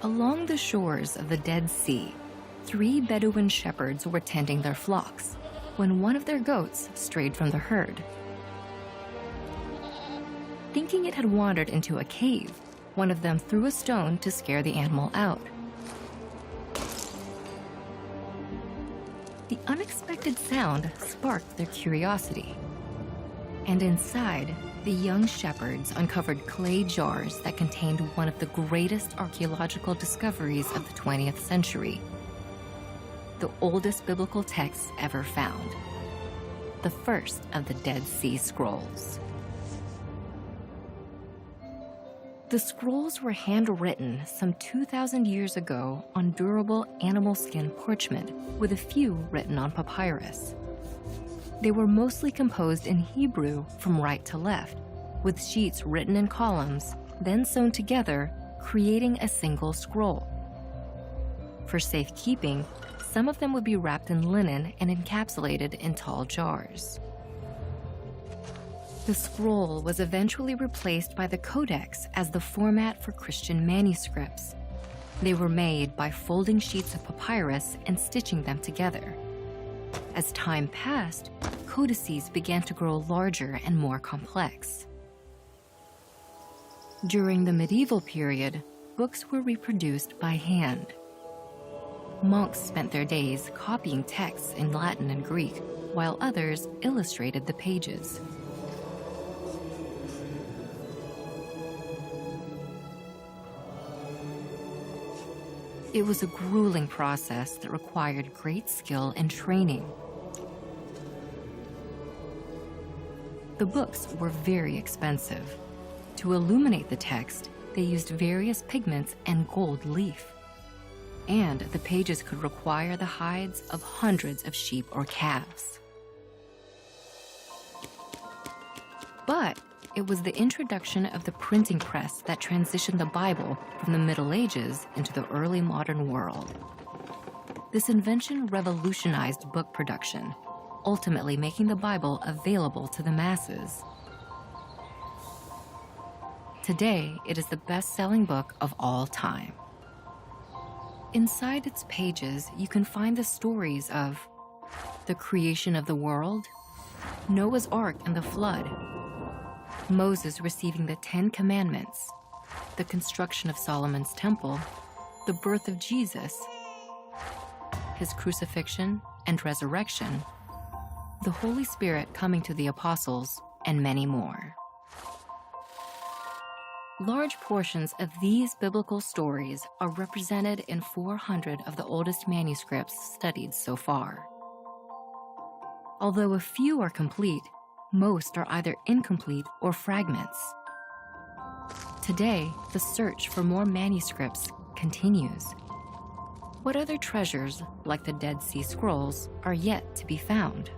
Along the shores of the Dead Sea, 3 Bedouin shepherds were tending their flocks when one of their goats strayed from the herd. Thinking it had wandered into a cave, one of them threw a stone to scare the animal out. The unexpected sound sparked their curiosity, and inside, the young shepherds uncovered clay jars that contained one of the greatest archaeological discoveries of the 20th century, the oldest biblical texts ever found, the first of the Dead Sea Scrolls. The scrolls were handwritten some 2,000 years ago on durable animal skin parchment, with a few written on papyrus. They were mostly composed in Hebrew from right to left, with sheets written in columns, then sewn together, creating a single scroll. For safekeeping, some of them would be wrapped in linen and encapsulated in tall jars. The scroll was eventually replaced by the Codex as the format for Christian manuscripts. They were made by folding sheets of papyrus and stitching them together. As time passed, codices began to grow larger and more complex. During the medieval period, books were reproduced by hand. Monks spent their days copying texts in Latin and Greek, while others illustrated the pages. It was a grueling process that required great skill and training. The books were very expensive. To illuminate the text, they used various pigments and gold leaf. And the pages could require the hides of hundreds of sheep or calves. But it was the introduction of the printing press that transitioned the Bible from the Middle Ages into the early modern world. This invention revolutionized book production, ultimately making the Bible available to the masses. Today, it is the best-selling book of all time. Inside its pages, you can find the stories of the creation of the world, Noah's Ark and the flood, Moses receiving the 10 Commandments, the construction of Solomon's temple, the birth of Jesus, his crucifixion and resurrection, the Holy Spirit coming to the apostles, and many more. Large portions of these biblical stories are represented in 400 of the oldest manuscripts studied so far. Although a few are complete, most are either incomplete or fragments. Today, the search for more manuscripts continues. What other treasures, like the Dead Sea Scrolls, are yet to be found?